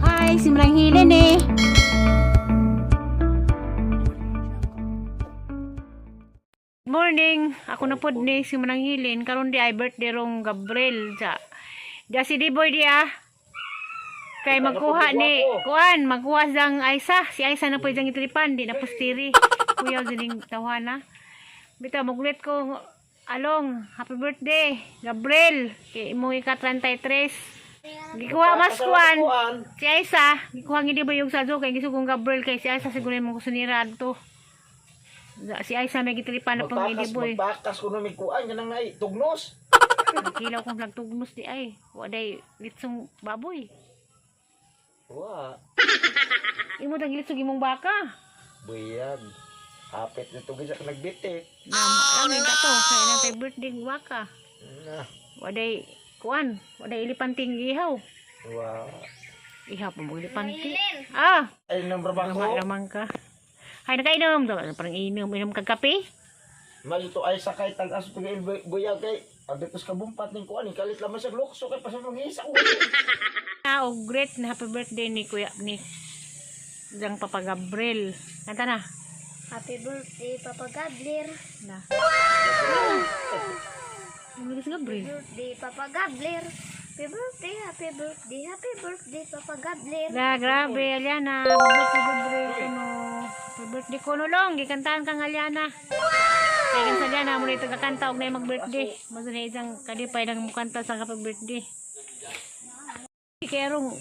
Hi, si Marang Hilin eh. Morning, ako na pod ni si Manang Hilin karon di ay birthday rong Gabriel ja. Ja si Diboy dia. Kay magkuha ni kuan, magkuha sang Aisa, si Aisa na pwedeng itripan, di na postiri. Kuya gining tawana. Bitaw magulit ko along, happy birthday Gabriel. Kay imo ika-33. Gikuha mas kuan. Si Aisa, gikuha ngidi ba yung sadyo kay gisugong Gabriel kay si Aisa siguro mo kusunira adto. Si Aisa may gitripan na pang ngidi boy. Magbakas ko na may kuan ganang ay tugnos. Kilaw kong nagtugnos di ay. Wa day litsong baboy. Wa. Imo dang litsong imong baka. Buyag. Hapit na tugis sa nagbitik. Amin na to kay nang tay birthday ng baka. Na. Wa day kuan, wa day ilipanting ihaw. Wa. Ihaw pa mo ilipanting. Ah, Ay nang barbako. lamang ka. Hay nakainom daw, parang inom kag kape. Mas ito ay sakay tag-as pag buyag kay abetos ka bumpat ning kuan kalit lamang sa lukso kay pasamang isa ko. Ah, oh, great na happy birthday ni Kuya ni Dang Papa Gabriel. Kanta na. Happy birthday, Papa Gabriel. Na. Ano si Gabriel? Birthday, Papa Gabriel. Happy birthday, Papa Gabriel. Na, grabe, Aliana. Happy birthday, Gabriel. Ano? Happy birthday ko no long. Gikantahan kang Aliana. Kaya kan sa Aliana, muna ito kakanta og na yung mag-birthday. Maso na isang kadipay nang mukanta sa happy birthday. Kaya rong,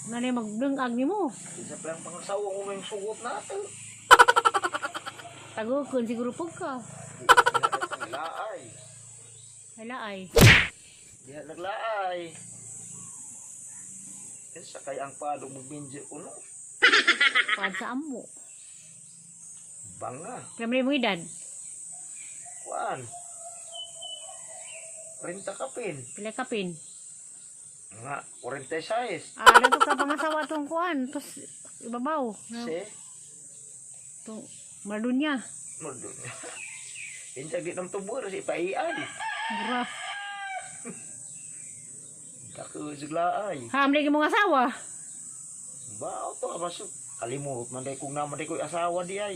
nanay magdungag ni mo. Isa pa ang pangasawa ko ngayong sugot natin. Tagukon, siguro po ka. Naglaay. Hala ay. Diha naglaay. Sakay ang padong magbinje ko no. Pad sa amo. Banga. Kaya mo edad. Kuan. 30 kapin. Pila kapin. Nga 46. Ah, dato ka pangasawa tong kuan. Tapos, ibabaw. Si. Itong malunya. Mudun. Injag di ng tubur si paian. Mura. Kaku siglaay. Hamli mo nga asawa. Bao to masuk kalimut manday kung naman day ko'y asawa di ay.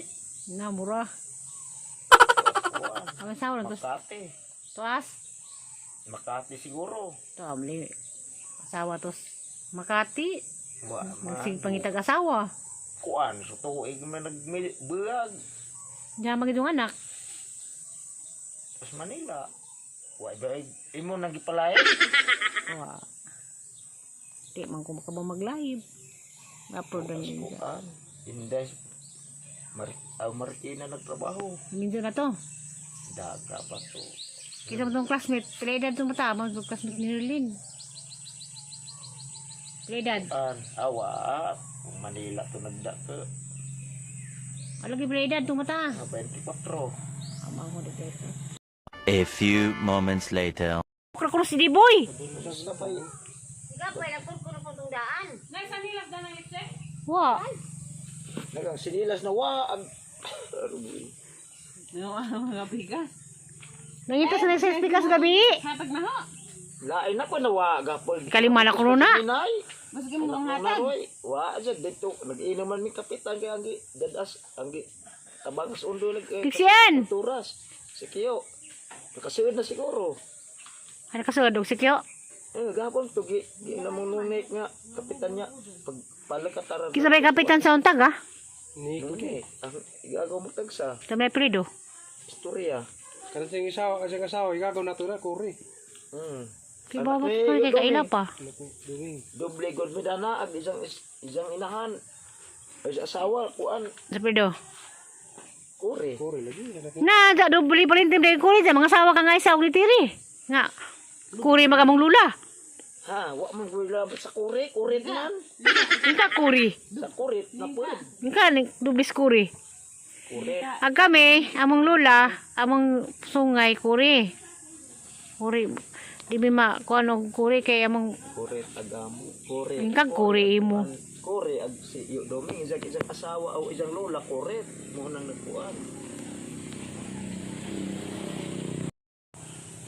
Na, mura. Kuan. Ang asawa lang. Makati. Tuas. Makati siguro. Ito, hamli. Asawa tos. Makati. Wa Nagsing pangitag asawa. kuan so tuig man nagbuag Diyan magidong anak. pas Manila. Wa ba imo nagipalay? Wa. Di man ko makabang mag-live. Upload na niya. Kuan. Inday Marikina nagtrabaho. Minsan na to. Daga pa to. Kita mo tong classmate. Pila edad itong matama. Classmate ni Rilin. Pila edad. Awa Manila to nagdaka. Alagi pila edad itong mata. 24. Amang mo dito ito. A few moments later. Kura-kura si Diboy. Sa napay. Sige, pwede ko na pong daan. Wa. Nagang sinilas na waag. Nangita sa next pikas gabi. Lain ako na waag apol. Kalima na corona. Inay. Maski mo ng hatag. Wa aja dito nag-inuman mi kapitan kay anggi dadas anggi tabangas undo lag. Diksyan. Turas. Sikiyo. Nakasuod na siguro. Ano kasunod si Kyo? Gapon to gi namununit nga kapitan niya pag palakataran. Kisa may kapitan sa untag ah. Nuni. Igagaw mo tagsa. Sa may prido. Istorya. Kan sing isawa kasi kasawa igagaw natura kuri. Kaya ba kay kaila pa? During. Doble god medana ag isang inahan. Ay asawa kuan Sa prido. kore. Kuri lagi. Na, da dobli pa rin tim dahil kuri. Mga asawa ka nga isa og litiri. Nga. Kuri magamong lula. Ha, wa man gula sa kore, kurit man. Nga kuri. Sa kurit na pud. Nga dublis kuri. Kurit. Ag kami, among lula, among sungay kuri. Kuri. Di mi ma kuan og kuri kay among Kurit agamo. Kurit. ingkag kuri imo. Kore ag si Yo Doming isang asawa o isang lola kore mo nang nagkuan.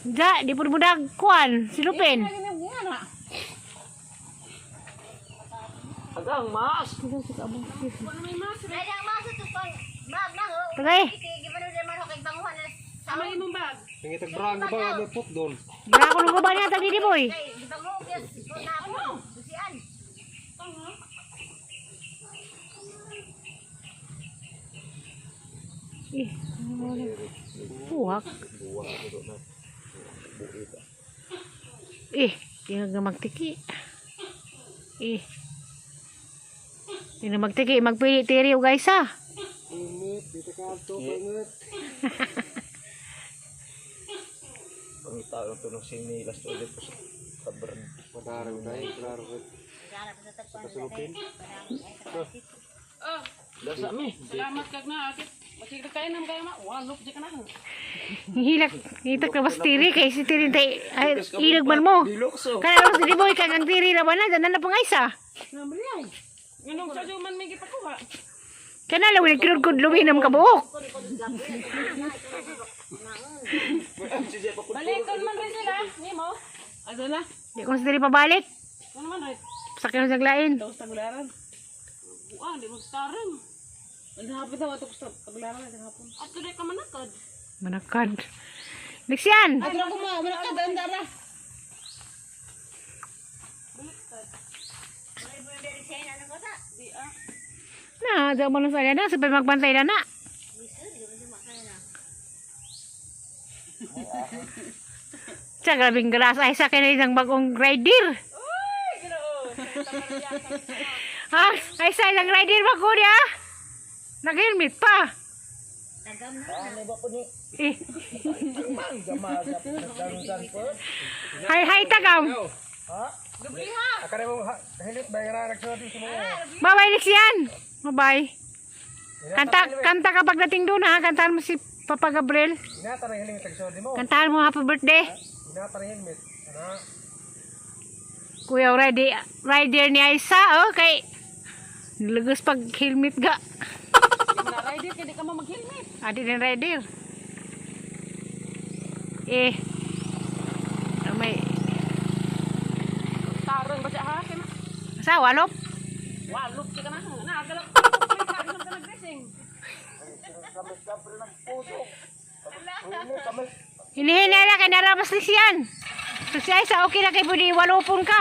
Ja, di pud budak kuan, silupin. Agang mas. Ay, ang maso to pang bag na ho. Tagay. Gimana dia man ho kay banguhan na sa Nangitag brang ka ba may put doon. Dara ko lugo ba niya tag didi boy. kay gibango gyud ko na ako. Busian. Eh, puhak. Eh, tingag na magtiki. Eh. Tingag na magtiki, magpili-tiri o guys ha. Init, dito ka to, init. Pangita ang tunong sinilas to ulit po sa kabrad. Madarang dahil, klaro ko. Pasulupin. Dasa mi. Salamat kag na akit. Masig kain nam kay ma. Walop di kana. Hilak, hitak na bas tiri kay si tiri tay ay ilag man mo. Dilokso. Kana lang si boy kay ang tiri ra ba na danan na pangaysa. Namriay. Nganong sa man may gipakuha. Kana lang wala kirud luminam ka buok. Balikan man rin sila nimo. Ado na. Di ko sa tiri pabalik. Ano man rin. Sakyan sa lain. Daw sa tagularan. Buang di mo starang. Ang hapon daw ato sa tagularan sa hapon. Ato di ka manakad. Manakad. Leksyan. Ato ko ma manakad ang dara. Di ah. Na, da mo na sa na sabay magbantay na na. Sa grabing galas ay sa kanya isang bagong rider. Uy, ginoo. Ha? Ay sa isang rider ba ko niya? Nag-helmet pa. Ano ba ko ni? Eh, Mang gamaga nagdarudan po. hay tagam. Ha? Akala mo, hilit ba yung nagsulat yung sumuha? Bye-bye Leksyan. Bye-bye. Kanta kapag dating doon ha. Kantahan mo si Papa Gabriel. Inata na hiling tagsulat mo. Kantahan mo happy birthday. Inata na helmet. Ano? Kuya rider ni Aisa. Oh, kay lagos pag helmet ga. Na rider kay di ka mag-helmet. Adi din rider. Eh. May Tarong ba siya ha? Kay ma. sa walop. Walop di kana. Nagalak. Ka nag-dressing. Hinihina na kay naramas ni siyan. So si Aisa okay na kay pwede walopon ka.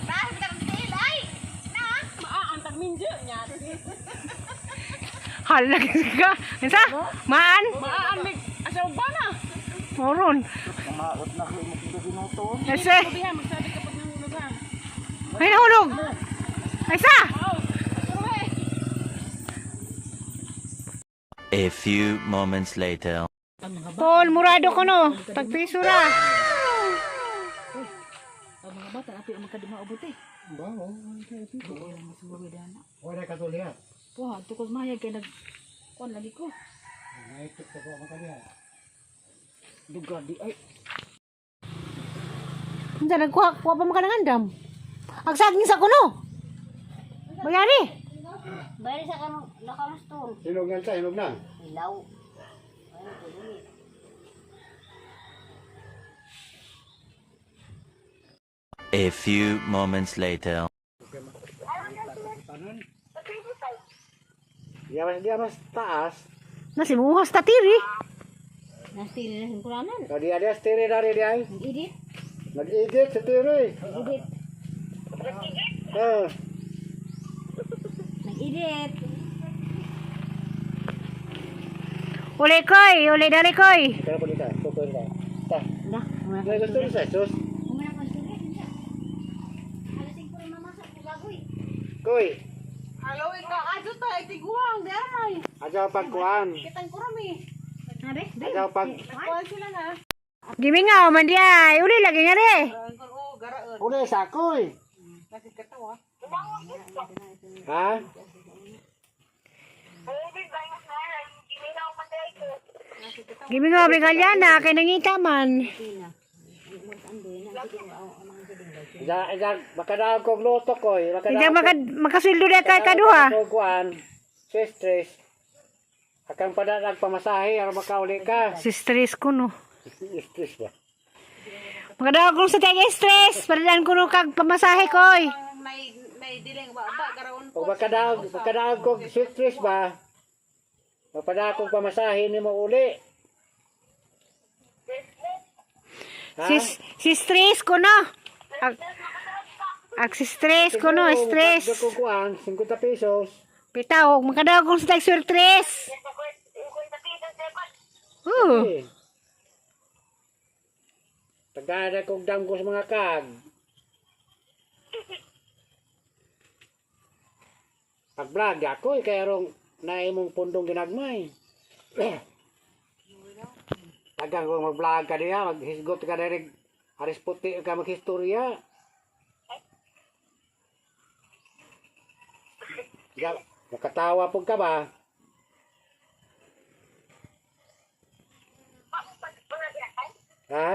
Dahil ka tilay. Na. Maaantag minjo nya. Halag ka. Isa? Maan? Maan mig asaw ba na? Moron. Kamaot na ko mo kito ginuton. Ese. Biha magsabi kapag nahulog ha. Ay nahulog. Aisa. Oh. Tuloy. A few moments later. Tol, murado ko no. Tagpiso ra. Ang mga bata api ang makadima ubuti. Ba, oh. Wala ka to lihat. Wah, tukos mahayag kay nag kon lagi ko. Naikot ka po makalihat. Duga di ay. Hindi, nagkuha pa mo ka ng andam. Agsaging sa kuno. Magyari. Bari sa kanong nakamustol. Hinog na siya, hinog na. Ilaw. A few moments later. Dia mas taas. Nasimuhas ta tiri. Nastili na hingkuranan. Tadi ada stiri dari dia. Edit. Nag-edit sa tiri. Edit. Eh, Nag-edit. Uli koy, uli dali koy. kaya po dito. Tutuin ka. Ta. Dah. Dia gusto rin sa sus. Umana ko sa niya. Alasing ko rin mamasak ko gagoy. Koy, Hello, ikaw ajo ta tiguang di amay. ajaw pagkuan. Kitang kurami. Are? Ajaw pag Kuan sila na. Gimingaw man diay. Uli lagi nga de. Oh, garaon. Uli sa koy. Nakikatawa. Ha? Gimingaw rin kalyana kay nangita man. Makadaog kog luto ko. Ija makasuldo na kay kaduha. Kuan. Stress. Akang pada nagpamasahe aron makauli ka. Si stress ko no. Stress ba? Makadaog ko sa tayo stress. Padalan ko no kag pamasahe koy. May diling ba garawon Pag makadaog kog stress ba? Mapada kog pamasahe nimo uli. Ha? Si stress ko no. Ag si stress ko no, stress. Kung kuan 50 pesos. Pitaw, makadaog ko sa tayo stress. Eh. Tagada kog danggo sa mga kag. Pag-vlog ako, kaya rong naimong pundong ginagmay. Tagang kung mag-vlog ka niya, maghisgot ka na rin, haris puti ka maghistorya. Nakatawa po ka ba? Ha?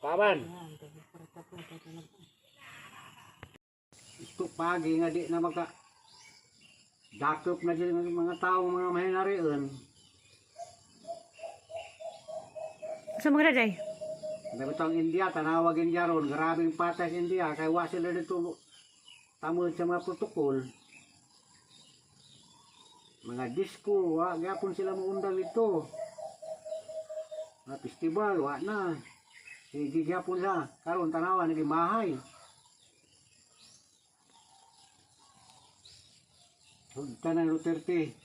Paman? Ito pagi nga di na maka dakop na dyan ng mga tao mga mahinariun. Sa mga daday. Dapat ang India, tanawag India ron, grabing patay sa India, kaya wa sila dito tamod sa mga protokol. Mga disco, wa gyapon sila maundang ito. Mga festival, wa na. Sige gyapon sa karon tanawan naging mahay. Tanan Duterte.